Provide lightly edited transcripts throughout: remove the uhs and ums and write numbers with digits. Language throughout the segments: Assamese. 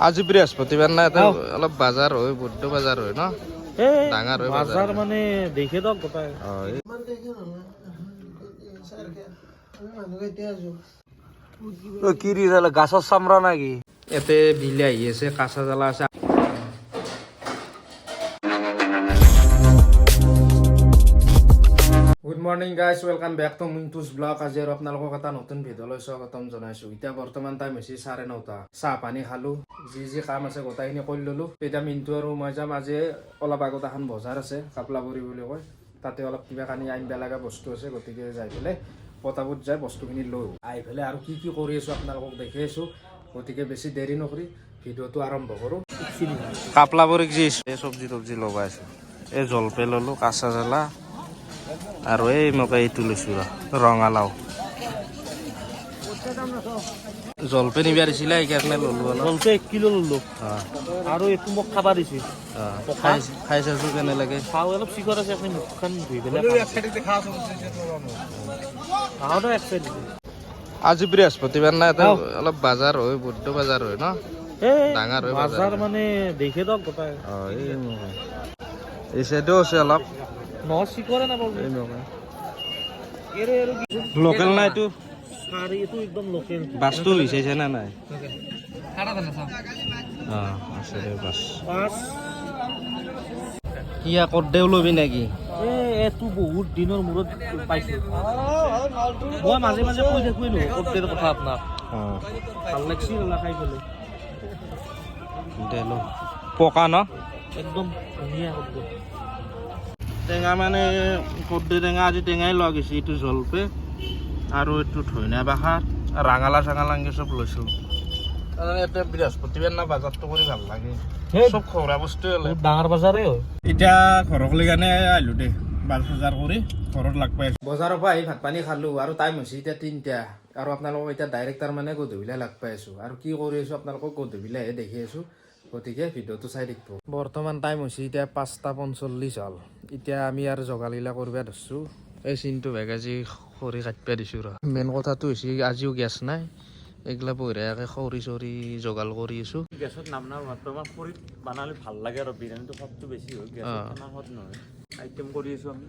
আজি বৃহস্পতিবাৰ না এটা অলপ বাজাৰ হয় বুদ্ধ বাজাৰ হয় ন ডাঙৰ হয় বাজাৰ মানে দেখে দক গোটাই কি ৰিজাল গাছৰ চামৰা নাকি ইয়াতে বিলে আহি আছে কাঁচা জ্বালা আছে good morning guys welcome back to Mintu's vlog আজি আৰু আপোনালোকক এটা নতুন ভিডিঅ'লৈ স্বাগতম জনাইছোঁ এতিয়া বৰ্তমান টাইম হৈছে 9:30 চাহ পানী খালোঁ যি কাম আছে গোটেইখিনি কৰি ল'লোঁ এতিয়া মিণ্টু আৰু মই যাম আজি অলপ আগত এখন বজাৰ আছে কাপলাবৰী বুলি কয় তাতে অলপ কিবা কানি আনিব লগা বস্তু আছে গতিকে যাই পেলাই পটাপট যাই বস্তুখিনি লৈ আহি পেলাই আৰু কি কৰি আছোঁ আপোনালোকক দেখি আছোঁ গতিকে বেছি দেৰি নকৰি ভিডিঅ'টো আৰম্ভ কৰোঁ কাপলাবৰীক যি চব্জি তব্জি লগাইছোঁ এই জলপাই ল'লোঁ কাঁচা জ্বালা আৰু এই মোক এইটো লৈছোঁ ৰঙালাও জলপাই নিব দিছিলে সেইকাৰণে ল'লোঁ অলপ জলপাই 1 কিলো ল'লো আৰু এইটো মোক খাবা দিছে খাই চাইছোঁ কেনে লাগে খাওঁ অলপ চিকট আছে আপুনি মুখখন ধুই পেলাই আজি বৃহস্পতিবাৰ না এটা অলপ বাজাৰ হয় বুদ্ধ বাজাৰ হয় ন ডাঙৰ হয় বাজাৰ মানে দেখে দক গোটাই এই চাইডেও আছে অলপ চিকৰে নাপাব লোকেল না এইটো এইটো একদম লোকেল বাছটো বিচাৰিছে না নাই আছে দে বাছ কি আকৌ দেও ল'বি নেকি এইটো বহুত দিনৰ মূৰত পাইছোঁ মই মাজে মাজে কৈ থাকোঁ কৰ্দেৰ কথা আপোনাক ভাল লাগছিল খাই পেলাই দে ল পকা ন একদম ধুনীয়া কৰ্দ টেঙা মানে কৰ্দৈ টেঙা আজি টেঙাই লোৱা গৈছে এইটো জলপাই আৰু এইটো ধনিয়া বাহাৰ ৰাঙালা চাঙালা চব লৈছোঁ এতিয়া বৃহস্পতিবাৰ না বাজাৰটো কৰি ভাল লাগে চব খোৱা বস্তুৱে হ'লে ডাঙৰ বজাৰে হয় এতিয়া ঘৰক লৈ কাৰণে আহিলোঁ দে বজাৰ কৰি ঘৰত লাগ পাই আছোঁ বজাৰৰ পৰা আহি ভাত পানী খালোঁ আৰু টাইম হৈছে এতিয়া 3টা আৰু আপোনালোকক এতিয়া ডাইৰেক্ট তাৰমানে গধূলিলৈ লাগ পাই আছোঁ আৰু কি কৰি আছোঁ আপোনালোকক গধূলিলৈহে দেখি আছোঁ গতিকে ভিডিঅ'টো চাই থাকিব বৰ্তমান টাইম হৈছে এতিয়া 5:45 হ'ল এতিয়া আমি আৰু জগালীলা কৰিব ধৰিছোঁ এই চিনটো বেগ আজি খৰি কাটিব দিছোঁ মেইন কথাটো হৈছে আজিও গেছ নাই এইগিলা বঢ়িয়াকৈ খৰি চৰি যোগাল কৰি আছোঁ গেছত নামনা বৰ্তমান খৰিত বনালে ভাল লাগে আৰু বিৰিয়ানীটো সোৱাদটো বেছি হয় গেছত খানা সোৱাদ নহয় আইটেম কৰি আছোঁ আমি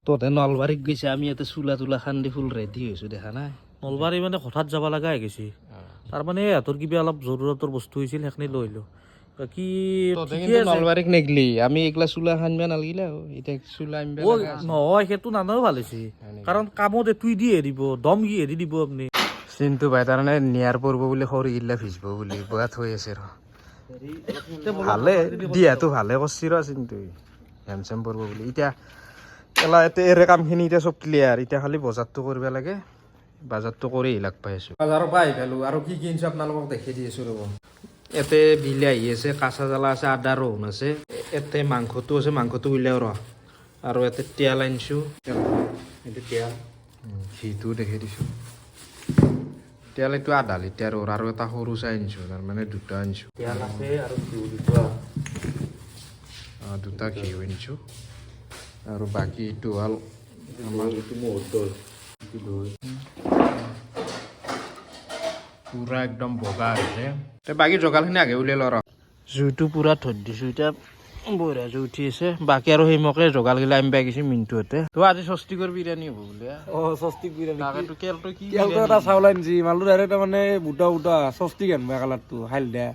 তহঁতে নলবাৰীত গৈছে আমি ইয়াতে চোলা তোলা খান্দি ফুল ৰেডি হৈছোঁ দেখা নাই নলবাৰী মানে হঠাৎ যাব লগা হৈ গৈছে তাৰমানে সিহঁতৰ কিবা অলপ জৰুৰতৰ বস্তু হৈছিল সেইখিনি লৈ আহিলোঁ কি নলবাৰীক নেগলি আমি এইগিলা চোলা খানিব নালাগিলে এতিয়া চোলা আনিব নহয় সেইটো নানাও ভাল হৈছে কাৰণ কামত এইটোৱে দি এৰিব দম কি এৰি দিব আপুনি চিনটো পাই তাৰমানে নিয়াৰ পৰিব বুলি খৰিগিলা ভিজিব বুলি বয়া থৈ আছে ভালে দিয়াটো ভালে কৰিছে চিনটো হেম চেম পৰিব বুলি এতিয়া এৰে কামখিনি এতিয়া চব ক্লিয়াৰ এতিয়া খালি বজাৰটো কৰিব লাগে বজাৰটো কৰি লাগ পাই আছোঁ বজাৰৰ পৰা আহি পালোঁ আৰু কি কিনিছোঁ আপোনালোকক দেখি দি আছোঁ ৰ'ব ইয়াতে বিলাহী আছে কাঁচা জ্বালা আছে আদা ৰহুন আছে ইয়াতে মাংসটো আছে মাংসটো উলিয়াও আৰু ইয়াতে তেল আনিছোঁ এইটো তেল ঘিটো দেখি দিছোঁ তেল এইটো আধা লিটাৰৰ আৰু এটা সৰু চাই আনিছোঁ তাৰমানে দুটা আনিছোঁ তেল আছে আৰু দুটা ঘিউ আনিছোঁ আৰু বাকী এইটো হ'ল আমাৰ পুৰা একদম বগা হৈছে বাকী জগালখিনি আগে উলিয়াই লওঁ জুইটো পুৰা থৈ দিছোঁ এতিয়া বঢ়িয়া জুই উঠি আছে বাকী আৰু সেই মকে জগালগিলা আমি পাই গৈছোঁ মিণ্টুহঁতে তো আজি স্বস্তিকৰ বিৰিয়ানী হ'ব বোলে স্বস্তিক বিৰিয়ানী তাকেতো কেলটো কি এটা চাউল আনছি মালটো ডাইৰেক্ট মানে বুটা বুটা স্বস্তিক আনবা কালাৰটো হালধীয়া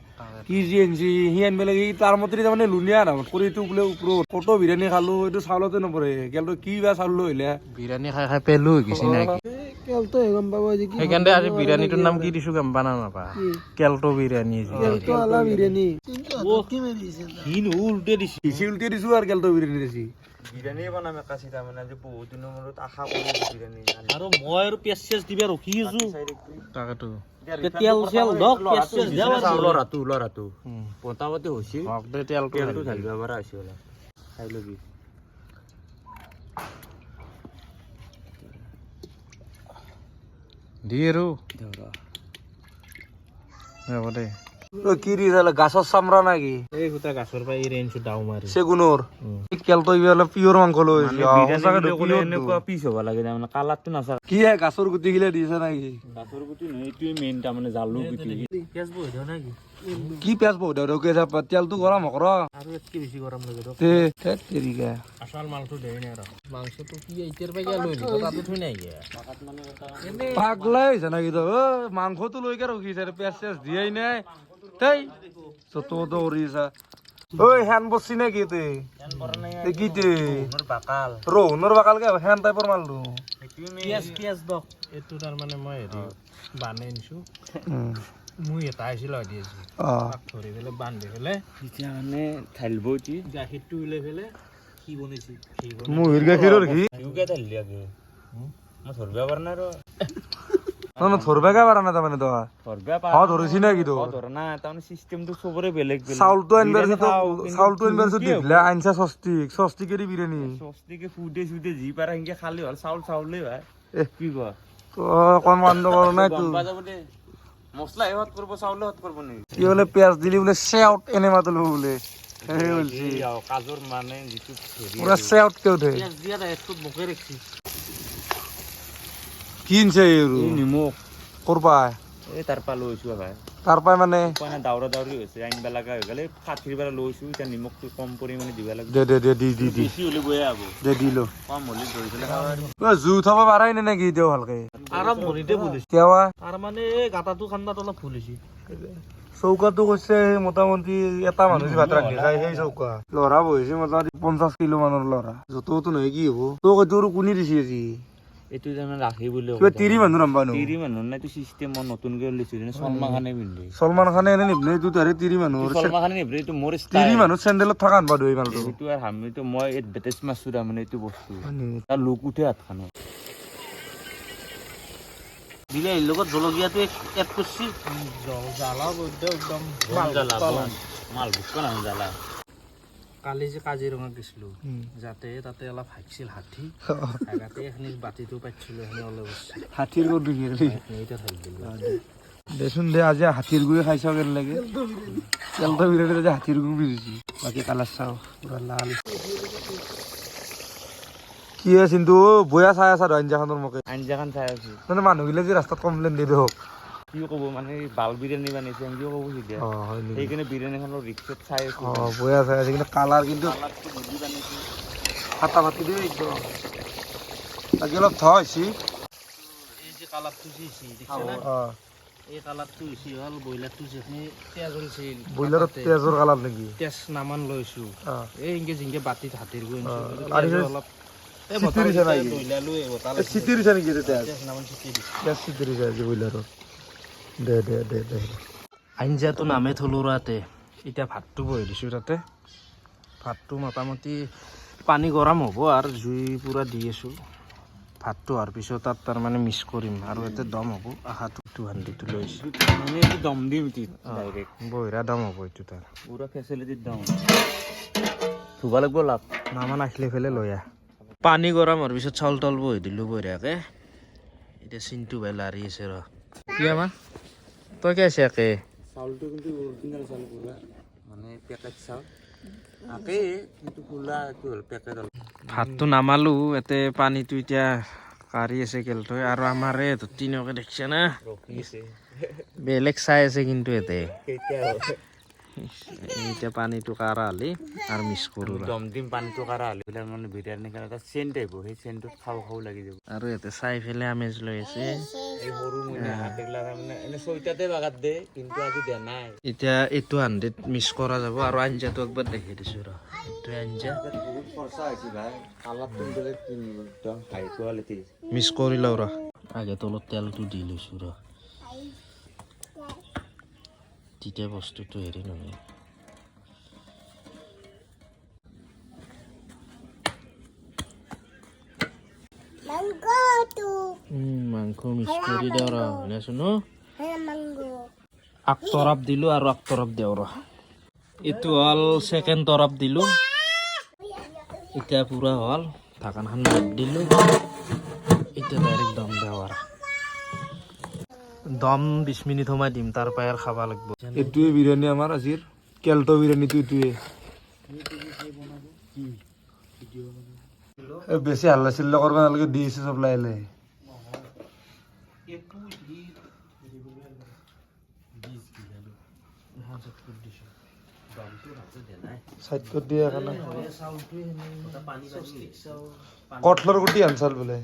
কি যি আনছি সি আনব লাগে তাৰ মতে তাৰমানে লুনিয়া নামত কৰিটো বোলে ওপৰত কত বিৰিয়ানী খালোঁ এইটো চাউলতে নপৰে কেলটো কি বা চাউল লৈ আহিলে বিৰিয়ানী খাই খাই পেলো হৈ গৈছে নেকি কেলটো গম পাব সেইকাৰণে আজি বিৰিয়ানীটোৰ নাম কি দিছোঁ গম পানা নাপা কেলটো বিৰিয়ানী বিৰিয়ানী উল্টে দিছে উল্টে দিছোঁ আৰু কেলটো বিৰিয়ানী দিছি বিৰিয়ানী বনাম একাচি তাৰমানে আজি বহুত দিনৰ মূৰত আশা কৰি বিৰিয়ানী আৰু মই আৰু পিঁয়াজ চিয়াজ দিবা ৰখি আছোঁ তাকেতো তেল চেল দক পিঁয়াজ চিয়াজ দিওঁ লৰাটো মোটামুটি হৈছে তেলটো ঢালিব পৰা হৈছে অলপ খাই ল'বি দি আৰু হ'ব দে কি ৰে গাছৰ চামৰা নাকি এই গোটা গাছৰ পৰা এই ৰেঞ্জটো ডাউ মাৰি চেগুনৰ কেলটো ইফালে পিয়ৰ মাংস লৈ এনেকুৱা পিচ হ'ব লাগে তাৰমানে কালাৰটো নাচায় কি গাছৰ গুটি গিলা দিছে নাকি গাছৰ গুটি নহয় এইটোৱে মেইন তাৰমানে জালু গুটি পিঁয়াজ বহি দিওঁ নেকি কি পিয়াজ বহুত তেলটো গৰম কৰ আৰু এতকে বেছি গৰম লাগে আচল মালটো দেই নাই আৰু মাংসটো কি এতিয়াৰ পৰা লৈ দিব তাতো থৈ নাই পাগলাই হৈছে নাকি তই মাংসটো লৈকে ৰখিছে পিয়াজ চিয়াজ দিয়াই নাই তাই চত কৰিছা ঐ হেন বসছি নে কি তে কি তে ৰহুনৰ বাকাল কে হেন টাইপৰ মালটো পিঁয়াজ দক এইটো তাৰমানে মই হেৰি বানে আনিছো মই এটা আহিছিল দি আছো ধৰি পেলাই বান্ধি পেলাই এতিয়া মানে ঢালিব উঠি গাখীৰটো উলাই পেলাই কি বনাইছি মুহিৰ গাখীৰৰ ঘি ঢালি আগে মই ধৰিব পৰা নাই আৰু ধৰবাকে পাৰা নাই তাৰমানে তই ধৰিছি নে কি ধৰা নাই তাৰমানে চিষ্টেমটো চবৰে বেলেগ বেলেগ চাউলটো আনবাৰ দিলে আনছা সস্তিকেৰি বিৰিয়ানী সস্তিকে ফুটে চুটে যি পাৰা সেনেকে খালি হ'ল চাউলেই ভাই কি কোৱা অকণ মান্য কৰা নাই তো মছলা হত কৰিব চাউলে হত কৰিব নেকি কি বোলে পিয়াজ দিলি বোলে চেউট এনে মাতলো বোলে কাজৰ মানে যিটো পুৰা চেউট কে উঠে পিয়াজ দিয়া একটু বকে ৰাখছি কিনছে নিমখ কৰপা এই তাৰ পৰা লৈছো ভাই তাৰ পৰাই মানে দাউৰা দাউৰি হৈছে আনিব লগা হৈ গ'লে 60 পৰা লৈছো এতিয়া নিমখটো কম পৰিমাণে দিব লাগিব দে দি বেছি হ'লে বয়া হ'ব দে দিলো কম হ'লে ধৰি পেলাই জুই উঠাব পাৰাই নে নেকি এতিয়াও ভালকে আৰম্ভণিতে ভুলিছে কেৱা তাৰ মানে এই গাঁতাটো খান্দাত অলপ ভুল হৈছে চৌকাটো কৈছে মোটামুটি এটা মানুহ ভাত ৰান্ধি খাই সেই চৌকা লৰা বহিছে মোটামুটি 50 কিলো মানৰ লৰা যতোতো নহয় কি হব তোক এইটো আৰু কোনে দিছে আজি এইটো যেন ৰাখি বুলি কিবা 30 মানুহ নাম্বানো 30 মানুহ নাই এইটো চিষ্টেম মই নতুনকৈ লৈছো সলমান খানে পিন্ধি সলমান খানে এনে নিবনে এইটো তাৰে 30 মানুহ সলমান খানে নিবনে এইটো মোৰ 30 মানুহ চেন্ডেলত থকা আনবা দৈ মালটো এইটো আৰু আমিতো মই এডভাৰটাইজ মাৰছো তাৰমানে এইটো বস্তু তাৰ লোক উঠে হাত খানো বিলাহীৰ লগত জলকীয়াটো এড কৰিছি জ্বালা একদম মাল ভুকা নহয় জ্বালা কালি যে কাজিৰঙা গৈছিলো যাতে তাতে অলপ হাঁহিছিল হাতী তাতে এখিনি বাতিটো পাইছিলো এখিনি অলপ হাতীৰ গৈ দুখি এতিয়া ঢালি দিলো দেচোন দে আজি হাতীৰ গুৰি খাইছ কেন লাগে তেলটো বিৰাট যে হাতীৰ গুৰি বিৰিছি বাকী কালাৰ চাও পুৰা লাল কি কিন্তু বয়া চাই আছা আঞ্জাখনৰ মুখে আঞ্জাখন চাই আছো মানে মানুহগিলা যে ৰাস্তাত কমপ্লেইন দি দিয়ক কি ক'ব মানে বাল বিৰিয়ানী বানাইছে কিয় ক'ব সিদ্ধা সেইকাৰণে বিৰিয়ানীখনৰ ৰিক্সত চাই আছো বয়া চাই আছে কিন্তু কালাৰ কিন্তু ফাটা ফাটি দিয়ে একদম বাকী অলপ থৈছি এই যে কালাৰটো দিছি দেখিছে না এই কালাৰটো হৈছে হ'ল ব্ৰইলাৰটো যিখিনি তেজ হৈছিল ব্ৰইলাৰত তেজৰ কালাৰ নেকি তেজ নামান লৈছো এই ইনকে জিনকে বাতিত হাতীৰ গৈ অলপ আঞ্জাটো নামে থলো ৰাতে এতিয়া ভাতটো বহি দিছো তাতে ভাতটো মোটামুটি পানী গৰম হ'ব আৰু জুই পুৰা দি আছো ভাতটো হোৱাৰ পিছত তাত তাৰমানে মিক্স কৰিম আৰু ইয়াতে দম হ'ব আশাটো 200টো লৈছো মানে এইটো দম দিম ডাইৰেক্ট বহিৰা দম হ'ব এইটো তাৰ পুৰা ফেচিলিটিত দম ধুব লাগিব লাভ নামান আহিলে ফেলে লৈ আহ পানী গৰম হোৱাৰ পিছত চাউল তাউল বহি দিলোঁ বঢ়িয়াকৈ এতিয়া চিনটো ভাই লাৰি আছে ৰ কি আমাৰ তই কি আছে একে চাউলটো কিন্তু অৰিজিনেল চাউল পুৰা মানে পেকেট চাউল আকে কিন্তু খোলা এইটো হ'ল পেকেট ভাতটো নামালোঁ ইয়াতে পানীটো এতিয়া কাঢ়ি আছে কেলটো আৰু আমাৰে তিনকে দেখিছে না বেলেগ চাই আছে কিন্তু ইয়াতে এতিয়া পানীটো কাঢ়া হ'লে আৰু মিক্স কৰোঁ দম দিম পানীটো কাঢ়া হ'লে বোলে মানে বিৰিয়ানী কাৰণে এটা চেণ্ট আহিব সেই চেণ্টটো খাওঁ খাওঁ লাগি যাব আৰু ইয়াতে চাই পেলাই আমেজ লৈ আছে এই সৰু হাতগিলা মানে এনে ছয়টাতে বাগাত দে কিন্তু আজি দিয়া নাই এতিয়া এইটো 100 মিক্স কৰা যাব আৰু আঞ্জাটো একবাৰ দেখি দিছোঁ ৰ এইটো আঞ্জা বহুত খৰচা হৈছে ভাই কালাৰটো বেলেগ একদম হাই কোৱালিটি মিক্স কৰি লওঁ ৰ আগে তলত তেলটো দি লৈছোঁ ৰ তেতিয়া বস্তুটো হেৰি নহয় মাংস মিক্স কৰি দিওঁ ৰ শুনাচোন আগ তৰপ দিলোঁ আৰু আগ তৰপ দিওঁ ৰ এইটো হ'ল ছেকেণ্ড তৰপ দিলোঁ এতিয়া পুৰা হ'ল ঢাকনখন মাৰি দিলোঁ এতিয়া ডাইৰেক্ট দম দিওঁ আৰু দম 20 মিনিট সময় দিম তাৰ পৰা আৰু খাব লাগিব এইটোৱে বিৰিয়ানী আমাৰ আজিৰ কেলটো বিৰিয়ানীটো এইটোৱে বেছি হাল্লা চিল্লা কৰিব নালাগে দি আছে চব লাহে লাহে কঠলৰ গুটি আনচাল বোলে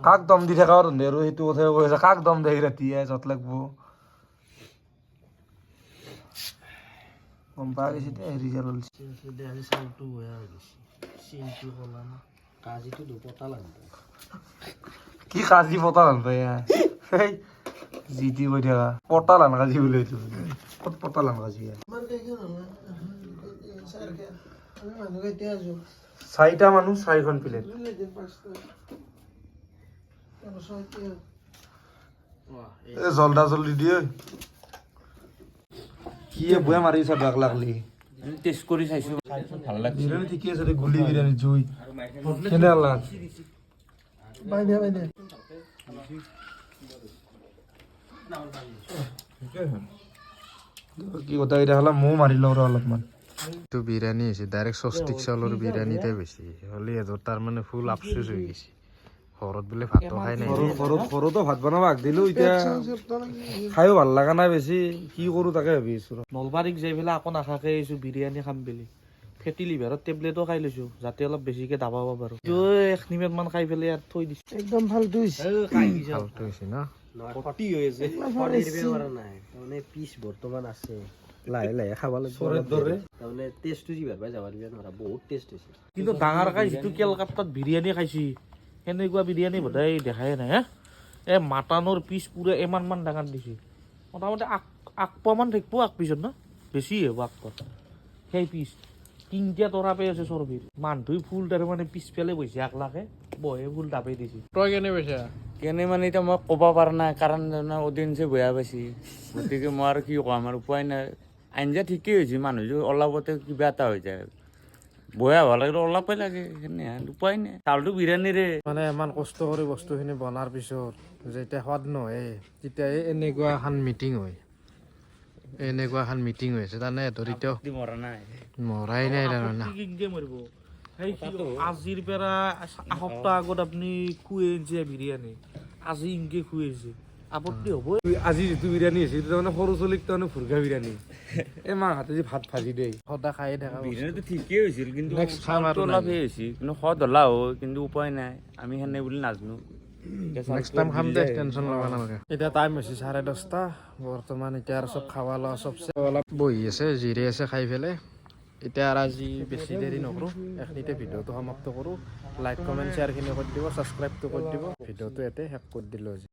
কাক দম দি থকা আৰু সেইটো কথাই কৈ আছে কাক দম দেখি ৰাতিয়ে যত লাগব গম পাই গৈছে দে ৰিজাল্ট কি কাজি পতা নাপায় যি টি কৈ থাকা পতা লান কাজি বোলে এইটো ক'ত পতা লান কাজি চাৰিটা মানুহ 4খন প্লেট জলদা জলদি দিয়ে কি বয়া মাৰিছা বাক লাগলি টেষ্ট কৰি চাইছো ভাল লাগছে বিৰিয়ানী ঠিকে আছে গুলি বিৰিয়ানী জুই কেনে লাগ কি কথা এটা হলা মৌ মাৰি লওঁ অলপমান এইটো বিৰিয়ানী হৈছে ডাইৰেক্ট চষ্টিক চাউলৰ বিৰিয়ানীতে বেছি হ'লে এযোৰ তাৰ মানে ফুল আফচোচ হৈ গৈছে ঘৰত বোলে ভাতো খাই নাই ঘৰতো ভাত বনাব আগ দিলো এতিয়া খাইও ভাল লগা নাই বেছি কি কৰো তাকে ভাবি আছো নলবাৰীক যাই পেলাই আকৌ নাখাকে আহিছো বিৰিয়ানী খাম বুলি ফেটি লিভাৰৰ টেবলেটো খাই লৈছো যাতে অলপ বেছিকে দাবাব পাৰো 1 মিনিট মান খাই পেলাই ইয়াত থৈ দিছো একদম ফালতু হৈছে ফালতু হৈছে ন ফটি হৈ আছে মানে পিছ বৰ্তমান আছে লাহে লাহে খাব লাগিব তাৰমানে টেষ্টটো যিবাৰ পাই যাব দিব নোৱাৰা বহুত টেষ্ট হৈছে কিন্তু ডাঙৰ খাই যিটো কেলকাতাত বিৰিয়ানী খাইছি সেনেকুৱা বিৰিয়ানী বোধহয় দেখাই নাই এই মাটানৰ পিচ পুৰা এমান ডাঙৰ দিছে মোটামুটি আকপমান থাকিব আগ পিছত ন বেছি হ'ব আকপত সেই পিচ 3টা তৰা পাই আছে চৰ্বিৰ মানুহ ফুল তাৰ মানে পিছফালে বহিছে একলাখে বহে ফুল দাবাই দিছে তই কেনে পাইছা কেনে মানে এতিয়া মই ক'ব পৰা নাই কাৰণ অডিয়েঞ্চে বেয়া পাইছে গতিকে মই আৰু কি ক'ম আৰু উপায় নাই আঞ্জা ঠিকেই হৈছে মানুহটো অলপতে কিবা এটা হৈ যায় বয়া ভাল লাগিলে অলপে লাগে সেনে উপায় নাই চাউলটো বিৰিয়ানীৰে মানে ইমান কষ্ট কৰি বস্তুখিনি বনাৰ পিছত যেতিয়া সোৱাদ নহয় তেতিয়া এনেকুৱা এখন মিটিং হয় এনেকুৱা এখন মিটিং হৈছে তাৰমানে সিহঁতৰ এতিয়াও মৰা নাই মৰাই নাই তাৰমানে আজিৰ পৰা এসপ্তাহ আগত আপুনি খুৱাইছে বিৰিয়ানী আজি ইনকে খুৱাইছে আপত্তি হ'ব আজি যিটো বিৰিয়ানী হৈছে সেইটো তাৰমানে সৰু চলিক তাৰমানে ভুৰকা বিৰিয়ানী এই মাৰ হাতে যি ভাত ভাজি দিয়ে সদায় খায়ে থকা বিৰিয়ানীটো ঠিকেই হৈছিল কিন্তু Next খাম আৰু অলপ সেই হৈছিল কিন্তু সোৱাদ হ'লা হয় কিন্তু উপায় নাই আমি সেনে বুলি নাজানো নেক্সট টাইম খাম দে টেনশ্যন ল'ব নালাগে এতিয়া টাইম হৈছে 10:30 বৰ্তমান এতিয়া আৰু চব খাৱা লোৱা চব অলপ বহি আছে জিৰে আছে খাই পেলাই এতিয়া আৰু আজি বেছি দেৰি নকৰোঁ এইখিনিতে ভিডিঅ'টো সমাপ্ত কৰোঁ লাইক কমেণ্ট শ্বেয়াৰখিনি কৰি দিব ছাবস্ক্ৰাইবটো কৰি দিব ভিডিঅ'টো ইয়াতে শেষ কৰি দিলোঁ আজি